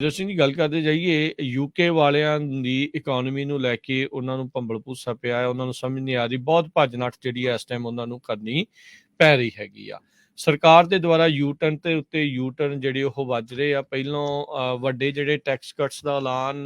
ਜਦੋਂ ਅਸੀਂ ਗੱਲ ਕਰਦੇ ਜਾਈਏ ਯੂਕੇ ਵਾਲਿਆਂ ਦੀ ਇਕਨੋਮੀ ਨੂੰ ਲੈ ਕੇ ਉਹਨਾਂ ਨੂੰ ਭੰਬਲ ਭੂਸਾ ਪਿਆ ਹੈ, ਉਹਨਾਂ ਨੂੰ ਸਮਝ ਨਹੀਂ ਆ ਰਹੀ, ਬਹੁਤ ਭੱਜ ਨੱਠ ਜਿਹੜੀ ਹੈ ਇਸ ਟਾਈਮ ਉਹਨਾਂ ਨੂੰ ਕਰਨੀ ਪੈ ਰਹੀ ਹੈਗੀ ਆ। ਸਰਕਾਰ ਦੇ ਦੁਆਰਾ ਯੂ ਟਰਨ ਤੇ ਉੱਤੇ ਯੂ ਟਰਨ ਜਿਹੜੇ ਉਹ ਵੱਜ ਰਹੇ ਆ। ਪਹਿਲੋਂ ਵੱਡੇ ਜਿਹੜੇ ਟੈਕਸ ਕੱਟਸ ਦਾ ਐਲਾਨ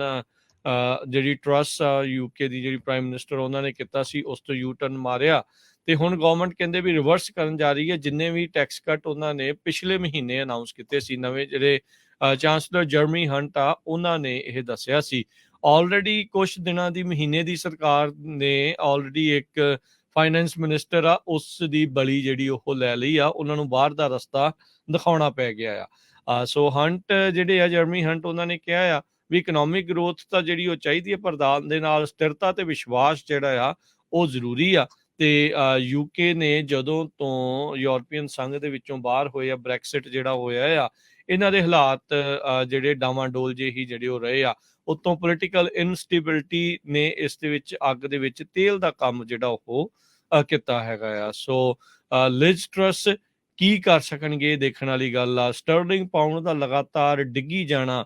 ਜਿਹੜੀ ਟਰੱਸ ਆ ਯੂਕੇ ਦੀ ਜਿਹੜੀ ਪ੍ਰਾਈਮ ਮਿਨਿਸਟਰ ਉਹਨਾਂ ਨੇ ਕੀਤਾ ਸੀ, ਉਸ ਤੋਂ ਯੂ ਟਰਨ ਮਾਰਿਆ ਤੇ ਹੁਣ ਗਵਰਨਮੈਂਟ ਕਹਿੰਦੇ ਵੀ ਰਿਵਰਸ ਕਰਨ ਜਾ ਰਹੀ ਹੈ। ਜਿੰਨੇ ਵੀ ਟੈਕਸ ਕੱਟ ਉਹਨਾਂ ਨੇ ਪਿਛਲੇ ਮਹੀਨੇ ਅਨਾਉਂਸ ਕੀਤੇ ਸੀ, ਨਵੇਂ ਜਿਹੜੇ ਚਾਂਸਲਰ ਜਰਮੀ ਹੰਟ ਆ ਉਹਨਾਂ ਨੇ ਇਹ ਦੱਸਿਆ ਸੀ। ਆਲਰੇਡੀ ਕੁਝ ਦਿਨਾਂ ਦੀ ਮਹੀਨੇ ਦੀ ਸਰਕਾਰ ਨੇ ਆਲਰੇਡੀ ਇੱਕ ਫਾਈਨੈਂਸ ਮਿਨਿਸਟਰ ਆ ਉਸ ਦੀ ਬਲੀ ਜਿਹੜੀ ਉਹ ਲੈ ਲਈ ਆ, ਉਹਨਾਂ ਨੂੰ ਬਾਹਰ ਦਾ ਰਸਤਾ ਦਿਖਾਉਣਾ ਪੈ ਗਿਆ ਆ। ਸੋ ਹੰਟ ਜਿਹੜੇ ਆ ਜਰਮੀ ਹੰਟ ਉਹਨਾਂ ਨੇ ਕਿਹਾ ਆ ਵੀ ਇਕਨੋਮਿਕ ਗਰੋਥ ਤਾਂ ਜਿਹੜੀ ਉਹ ਚਾਹੀਦੀ ਹੈ, ਪਰ ਦੇ ਨਾਲ ਸਥਿਰਤਾ ਤੇ ਵਿਸ਼ਵਾਸ ਜਿਹੜਾ ਆ ਉਹ ਜ਼ਰੂਰੀ ਆ। ਤੇ ਯੂਕੇ ਨੇ ਜਦੋਂ ਤੋਂ ਯੂਰਪੀਅਨ ਸੰਘ ਦੇ ਵਿੱਚੋਂ ਬਾਹਰ ਹੋਏ ਆ, ਬ੍ਰੈਕਸਿਟ ਜਿਹੜਾ ਹੋਇਆ ਆ, ਇਹਨਾਂ ਦੇ ਹਾਲਾਤ ਜਿਹੜੇ ਡਾਵਾਂਡੋਲ ਜਿਹੇ ਹੀ ਜਿਹੜੇ ਉਹ ਰਹੇ ਆ। ਉੱਤੋਂ ਪੋਲੀਟੀਕਲ ਇਨਸਟੇਬਿਲਿਟੀ ਨੇ ਇਸ ਦੇ ਵਿੱਚ ਅੱਗ ਦੇ ਵਿੱਚ ਤੇਲ ਦਾ ਕੰਮ ਜਿਹੜਾ ਉਹ ਕੀਤਾ ਹੈਗਾ ਆ। ਸੋ ਲਿਜ਼ ਟਰੱਸ ਕੀ ਕਰ ਸਕਣਗੇ ਦੇਖਣ ਵਾਲੀ ਗੱਲ ਆ। ਸਟਰਲਿੰਗ ਪਾਉਂਡ ਦਾ ਲਗਾਤਾਰ ਡਿੱਗੀ ਜਾਣਾ,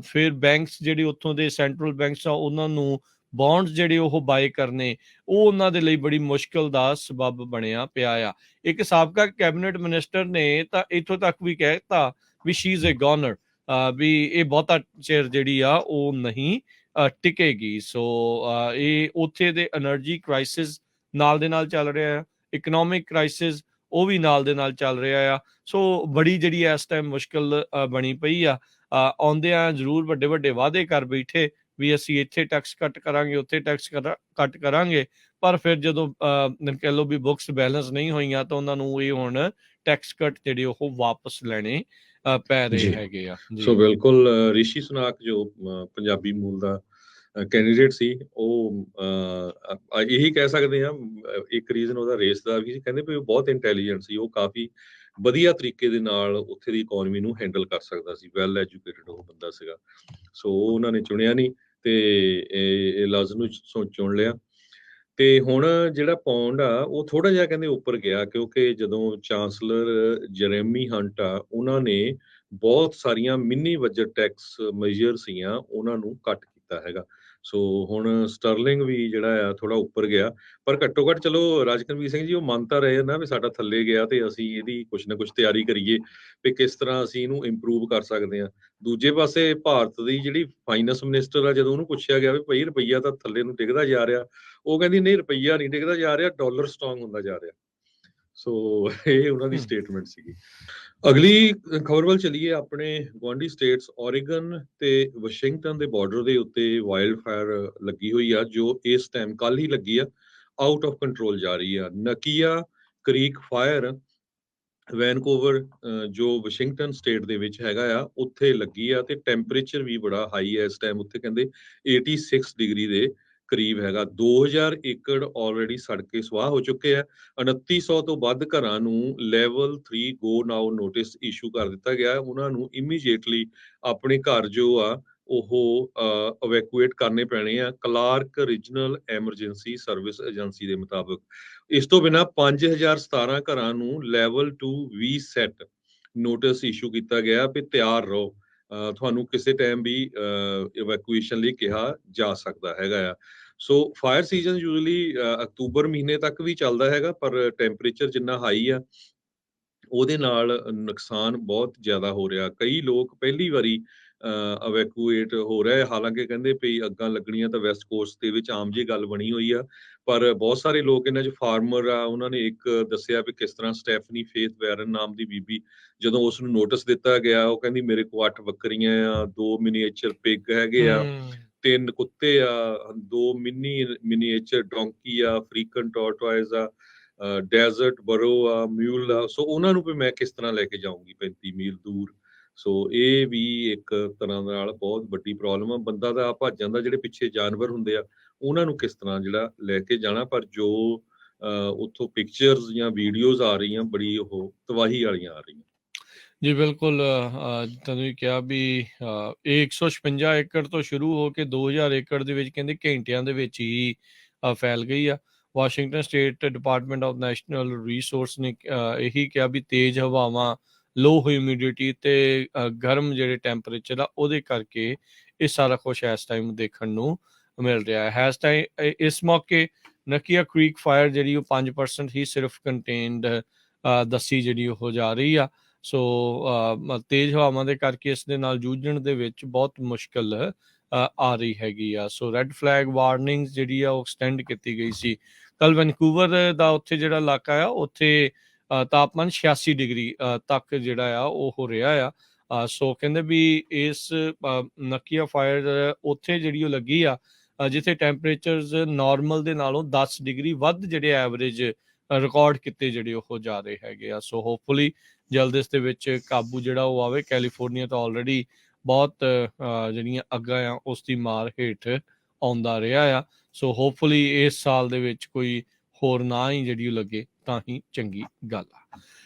ਫਿਰ ਬੈਂਕਸ ਜਿਹੜੇ ਉੱਥੋਂ ਦੇ ਸੈਂਟਰਲ ਬੈਂਕਸ ਆ ਉਹਨਾਂ ਨੂੰ ਬੌਂਡਸ ਜਿਹੜੇ ਉਹ ਬਾਏ ਕਰਨੇ, ਉਹ ਉਹਨਾਂ ਦੇ ਲਈ ਬੜੀ ਮੁਸ਼ਕਲ ਦਾ ਸਬੱਬ ਬਣਿਆ ਪਿਆ ਆ। ਇੱਕ ਸਾਬਕਾ ਕੈਬਨਿਟ ਮਿਨਿਸਟਰ ਨੇ ਤਾਂ ਇੱਥੋਂ ਤੱਕ ਵੀ ਕਹਿਤਾ ਵੀ ਸ਼ੀ ਇਜ਼ ਏ ਗੋਨਰ, ਵੀ ਇਹ ਬਹੁਤਾ ਚਿਰ ਜਿਹੜੀ ਆ ਉਹ ਨਹੀਂ ਟਿਕੇਗੀ। ਸੋ ਇਹ ਉੱਥੇ ਦੇ એનર્ਜੀ ਕ੍ਰਾਈਸਿਸ ਨਾਲ ਦੇ ਨਾਲ ਚੱਲ ਰਿਹਾ ਆ, ਇਕਨੋਮਿਕ ਕ੍ਰਾਈਸਿਸ ਉਹ ਵੀ ਨਾਲ ਦੇ ਨਾਲ ਚੱਲ ਰਿਹਾ ਆ। ਸੋ ਬੜੀ ਜਿਹੜੀ ਇਸ ਟਾਈਮ ਮੁਸ਼ਕਲ ਬਣੀ ਪਈ ਆ। ਆਉਂਦਿਆਂ ਜ਼ਰੂਰ ਵੱਡੇ ਵੱਡੇ ਵਾਅਦੇ ਕਰ ਬੈਠੇ ਵੀ ਅਸੀਂ ਇੱਥੇ ਟੈਕਸ ਕੱਟ ਕਰਾਂਗੇ, ਉੱਥੇ ਟੈਕਸ ਕੱਟ ਕਰਾਂਗੇ, ਪਰ ਫਿਰ ਜਦੋਂ ਕਹਿ ਲਓ ਵੀ ਬੁੱਕਸ ਬੈਲੈਂਸ ਨਹੀਂ ਹੋਈਆਂ ਤਾਂ ਉਹਨਾਂ ਨੂੰ ਇਹ ਹੁਣ ਟੈਕਸ ਕੱਟ ਜਿਹੜੇ ਉਹ ਵਾਪਸ ਲੈਣੇ ਪੈ ਰਹੇ ਹੈਗੇ ਆ ਜੀ। ਸੋ ਬਿਲਕੁਲ ਰਿਸ਼ੀ ਸੁਨਾਕ ਜੋ ਪੰਜਾਬੀ ਮੂਲ ਦਾ ਕੈਂਡੀਡੇਟ ਸੀ, ਉਹ ਇਹੀ ਕਹਿ ਸਕਦੇ ਹਾਂ ਇੱਕ ਰੀਜ਼ਨ ਉਹਦਾ ਰੇਸ ਦਾ ਵੀ ਸੀ। ਕਹਿੰਦੇ ਵੀ ਉਹ ਬਹੁਤ ਇੰਟੈਲੀਜੈਂਟ ਸੀ, ਉਹ ਕਾਫੀ ਵਧੀਆ ਤਰੀਕੇ ਦੇ ਨਾਲ ਉੱਥੇ ਦੀ ਇਕਨੋਮੀ ਨੂੰ ਹੈਂਡਲ ਕਰ ਸਕਦਾ ਸੀ, ਵੈਲ ਐਜੂਕੇਟਡ ਉਹ ਬੰਦਾ ਸੀਗਾ। ਸੋ ਉਹਨਾਂ ਨੇ ਚੁਣਿਆ ਨਹੀਂ ਤੇ ਇਹ ਲਾਜ਼ ਨੂੰ ਚੁਣ ਲਿਆ। ਤੇ ਹੁਣ ਜਿਹੜਾ ਪੌਂਡ ਆ ਉਹ ਥੋੜਾ ਜਿਹਾ ਕਹਿੰਦੇ ਉੱਪਰ ਗਿਆ, ਕਿਉਂਕਿ ਜਦੋਂ ਚਾਂਸਲਰ ਜਰੇਮੀ ਹੰਟ ਆ ਉਹਨਾਂ ਨੇ ਬਹੁਤ ਸਾਰੀਆਂ ਮਿੰਨੀ ਬਜਟ ਟੈਕਸ ਮੇਜਰ ਸੀਆਂ ਉਹਨਾਂ ਨੂੰ ਕੱਟ ਕੀਤਾ ਹੈਗਾ। ਸੋ ਹੁਣ ਸਟਰਲਿੰਗ ਵੀ ਜਿਹੜਾ ਆ ਥੋੜਾ ਉੱਪਰ ਗਿਆ, ਪਰ ਘੱਟੋ ਘੱਟ ਚਲੋ ਰਾਜਕਰਮੀਰ ਸਿੰਘ ਜੀ ਉਹ ਮੰਨ ਤਾਂ ਰਹੇ ਨਾ ਵੀ ਸਾਡਾ ਥੱਲੇ ਗਿਆ ਤੇ ਅਸੀਂ ਇਹਦੀ ਕੁਛ ਨਾ ਕੁਛ ਤਿਆਰੀ ਕਰੀਏ ਵੀ ਕਿਸ ਤਰ੍ਹਾਂ ਅਸੀਂ ਇਹਨੂੰ ਇੰਪਰੂਵ ਕਰ ਸਕਦੇ ਹਾਂ। ਦੂਜੇ ਪਾਸੇ ਭਾਰਤ ਦੀ ਜਿਹੜੀ ਫਾਈਨੈਂਸ ਮਿਨਿਸਟਰ ਆ, ਜਦੋਂ ਉਹਨੂੰ ਪੁੱਛਿਆ ਗਿਆ ਵੀ ਭਾਈ ਰੁਪਈਆ ਤਾਂ ਥੱਲੇ ਨੂੰ ਡਿੱਗਦਾ ਜਾ ਰਿਹਾ, ਉਹ ਕਹਿੰਦੀ ਨਹੀਂ ਰੁਪਈਆ ਨਹੀਂ ਡਿੱਗਦਾ ਜਾ ਰਿਹਾ, ਡਾਲਰ ਸਟਰੋਂਗ ਹੁੰਦਾ ਜਾ ਰਿਹਾ। ਸੋ ਇਹ ਉਹਨਾਂ ਦੀ ਸਟੇਟਮੈਂਟ ਸੀਗੀ। ਅਗਲੀ ਖਬਰ ਵੱਲ ਚਲੀਏ। ਆਪਣੇ ਗੁਆਂਢੀ ਸਟੇਟਸ ਓਰੇਗਨ ਤੇ ਵਾਸ਼ਿੰਗਟਨ ਦੇ ਬਾਰਡਰ ਦੇ ਉੱਤੇ ਵਾਈਲਡ ਫਾਇਰ ਲੱਗੀ ਹੋਈ ਆ, ਜੋ ਇਸ ਟਾਈਮ ਕੱਲ ਹੀ ਲੱਗੀ ਆ, ਆਊਟ ਆਫ ਕੰਟਰੋਲ ਜਾ ਰਹੀ ਆ। ਨਕੀਆ ਕ੍ਰੀਕ ਫਾਇਰ ਵੈਨਕੂਵਰ ਜੋ ਵਾਸ਼ਿੰਗਟਨ ਸਟੇਟ ਦੇ ਵਿੱਚ ਹੈਗਾ ਆ, ਉੱਥੇ ਲੱਗੀ ਆ ਤੇ ਟੈਂਪਰੇਚਰ ਵੀ ਬੜਾ ਹਾਈ ਹੈ ਇਸ ਟਾਈਮ। ਉੱਥੇ ਕਹਿੰਦੇ 86 ਡਿਗਰੀ ਦੇ ਕਰੀਬ ਹੈਗਾ। 2000 ਏਕੜ ਆਲਰੇਡੀ ਸੜ ਕੇ ਸਵਾਹ ਹੋ ਚੁੱਕੇ ਆ। 2900 ਤੋਂ ਵੱਧ ਘਰਾਂ ਨੂੰ ਲੈਵਲ 3 ਗੋ ਨਾਓ ਨੋਟਿਸ ਇਸ਼ੂ ਕਰ ਦਿੱਤਾ ਗਿਆ। ਉਹਨਾਂ ਨੂੰ ਇਮੀਡੀਏਟਲੀ ਆਪਣੇ ਘਰ ਜੋ ਆ ਉਹ ਇਵੈਕੂਏਟ ਕਰਨੇ ਪੈਣੇ ਆ, Clark regional emergency service agency ਦੇ ਮੁਤਾਬਕ। ਇਸ ਤੋਂ ਬਿਨਾਂ 5017 ਘਰਾਂ ਨੂੰ ਲੈਵਲ 2 ਵੀ ਸੈਟ ਨੋਟਿਸ ਇਸ਼ੂ ਕੀਤਾ ਗਿਆ ਵੀ ਤਿਆਰ ਰਹੋ, ਤੁਹਾਨੂੰ ਕਿਸੇ ਟਾਈਮ ਵੀ ਇਵੈਕੂਏਸ਼ਨ ਲਈ ਕਿਹਾ ਜਾ ਸਕਦਾ ਹੈਗਾ ਆ। So fire season usually October ਮਹੀਨੇ ਤੱਕ ਵੀ ਚੱਲਦਾ ਹੈਗਾ, ਪਰ ਟੈਂਪਰੇਚਰ ਜਿੰਨਾ ਹਾਈ ਆ ਉਹਦੇ ਨਾਲ ਨੁਕਸਾਨ ਬਹੁਤ ਜ਼ਿਆਦਾ ਹੋ ਰਿਹਾ। ਕਈ ਲੋਕ ਪਹਿਲੀ ਵਾਰੀ ਇਵੈਕੂਏਟ ਹੋ ਰਹੇ, ਹਾਲਾਂਕਿ ਕਹਿੰਦੇ ਵੀ ਅੱਗਾਂ ਲੱਗਣੀਆਂ ਤਾਂ ਵੈਸਟ ਕੋਸਟ ਦੇ ਵਿੱਚ ਆਮ ਜੀ ਗੱਲ ਬਣੀ ਹੋਈ ਆ, ਪਰ ਬਹੁਤ ਸਾਰੇ ਲੋਕ ਇਹਨਾਂ 'ਚ ਫਾਰਮਰ ਆ। ਉਹਨਾਂ ਨੇ ਇੱਕ ਦੱਸਿਆ ਵੀ ਕਿਸ ਤਰ੍ਹਾਂ ਸਟੈਫਨੀ ਫੇਥ ਵੈਰਨ ਨਾਮ ਦੀ ਬੀਬੀ, ਜਦੋਂ ਉਸ ਨੂੰ ਨੋਟਿਸ ਦਿੱਤਾ ਗਿਆ, ਉਹ ਕਹਿੰਦੀ ਮੇਰੇ ਕੋਲ 8 ਬੱਕਰੀਆਂ ਆ, 2 ਮਿਨੀਏਚਰ ਪਿਗ ਹੈਗੇ ਆ, 3 ਕੁੱਤੇ ਆ, 2 ਮਿਨੀਏਚਰ ਡੋਂਕੀ ਆ, ਅਫਰੀਕਨ ਟੋਰਟੋਇਜ਼ ਆ, ਡੈਜ਼ਰਟ ਬਰੋ ਆ, ਮਿਊਲ ਆ। ਸੋ ਉਹਨਾਂ ਨੂੰ ਵੀ ਮੈਂ ਕਿਸ ਤਰ੍ਹਾਂ ਲੈ ਕੇ ਜਾਊਂਗੀ 35 ਮੀਲ ਦੂਰ। ਸੋ ਇਹ ਵੀ ਇੱਕ ਤਰ੍ਹਾਂ ਨਾਲ ਬਹੁਤ ਵੱਡੀ ਪ੍ਰੋਬਲਮ ਆ। ਬੰਦਾ ਤਾਂ ਭੱਜ ਜਾਂਦਾ, ਜਿਹੜੇ ਪਿੱਛੇ ਜਾਨਵਰ ਹੁੰਦੇ ਆ ਉਹਨਾਂ ਨੂੰ ਕਿਸ ਤਰ੍ਹਾਂ ਜਿਹੜਾ ਲੈ ਕੇ ਜਾਣਾ। ਪਰ ਜੋ ਉੱਥੋਂ ਪਿਕਚਰਸ ਜਾਂ ਵੀਡੀਓਜ਼ ਆ ਰਹੀਆਂ, ਬੜੀ ਉਹ ਤਬਾਹੀ ਵਾਲੀਆਂ ਆ ਰਹੀਆਂ ਜੀ। ਬਿਲਕੁਲ ਤੁਹਾਨੂੰ ਕਿਹਾ ਵੀ ਇਹ 156 ਏਕੜ ਤੋਂ ਸ਼ੁਰੂ ਹੋ ਕੇ 2000 ਏਕੜ ਦੇ ਵਿੱਚ ਕਹਿੰਦੇ ਘੰਟਿਆਂ ਦੇ ਵਿੱਚ ਹੀ ਫੈਲ ਗਈ ਆ। Washington state department of national resource ਨੇ ਇਹੀ ਕਿਹਾ ਵੀ ਤੇਜ਼ ਹਵਾਵਾਂ ਲੋ ਹਿਊਮਿਡਿਟੀ ਤੇ ਗਰਮ ਜਿਹੜੇ ਟੈਂਪਰੇਚਰ ਆ ਉਹਦੇ ਕਰਕੇ ਇਹ ਸਾਰਾ ਕੁਛ ਇਸ ਟਾਈਮ ਦੇਖਣ ਨੂੰ ਮਿਲ ਰਿਹਾ ਹੈ। ਇਸ ਟਾਈਮ ਇਸ ਮੌਕੇ ਨਕੀਆ ਕ੍ਰੀਕ ਫਾਇਰ ਜਿਹੜੀ ਉਹ 5% ਹੀ ਸਿਰਫ ਕੰਟੇਨਡ ਦੱਸੀ ਜਿਹੜੀ ਉਹ ਜਾ ਰਹੀ ਆ। ਸੋ ਤੇਜ਼ ਹਵਾਵਾਂ ਦੇ ਕਰਕੇ ਇਸ ਦੇ ਨਾਲ ਜੂਝਣ ਦੇ ਵਿੱਚ ਬਹੁਤ ਮੁਸ਼ਕਲ ਆ ਰਹੀ ਹੈਗੀ ਆ। ਸੋ ਰੈੱਡ ਫਲੈਗ ਵਾਰਨਿੰਗ ਜਿਹੜੀ ਆ ਉਹ ਐਕਸਟੈਂਡ ਕੀਤੀ ਗਈ ਸੀ। ਕੱਲ ਵੈਨਕੂਵਰ ਦਾ ਉੱਥੇ ਜਿਹੜਾ ਇਲਾਕਾ ਆ ਉੱਥੇ ਤਾਪਮਾਨ 86 ਡਿਗਰੀ ਤੱਕ ਜਿਹੜਾ ਆ ਉਹ ਹੋ ਰਿਹਾ ਆ। ਸੋ ਕਹਿੰਦੇ ਵੀ ਇਸ ਨਕੀਆ ਫਾਇਰ ਉੱਥੇ ਜਿਹੜੀ ਉਹ ਲੱਗੀ ਆ ਜਿੱਥੇ ਟੈਂਪਰੇਚਰਸ ਨਾਰਮਲ ਦੇ ਨਾਲੋਂ 10 ਡਿਗਰੀ ਵੱਧ ਜਿਹੜੇ ਐਵਰੇਜ ਰਿਕਾਰਡ ਕੀਤੇ ਜਿਹੜੇ ਉਹ ਜਾ ਰਹੇ ਹੈਗੇ ਆ। ਸੋ ਹੋਪਫੁਲੀ ਜਲਦ ਇਸ ਦੇ ਵਿੱਚ ਕਾਬੂ ਜਿਹੜਾ ਉਹ ਆਵੇ। ਕੈਲੀਫੋਰਨੀਆ ਤਾਂ ਆਲਰੇਡੀ ਬਹੁਤ ਜਿਹੜੀਆਂ ਅੱਗਾਂ ਆ ਉਸ ਦੀ ਮਾਰ ਹੇਠ ਆਉਂਦਾ ਰਿਹਾ ਆ। ਸੋ ਹੋਪਫੁਲੀ ਇਸ ਸਾਲ ਦੇ ਵਿੱਚ ਕੋਈ ਹੋਰ ਨਾ ਹੀ ਜਿਹੜੀ ਉਹ ਲੱਗੇ ਤਾਂ ਹੀ ਚੰਗੀ ਗੱਲ ਆ।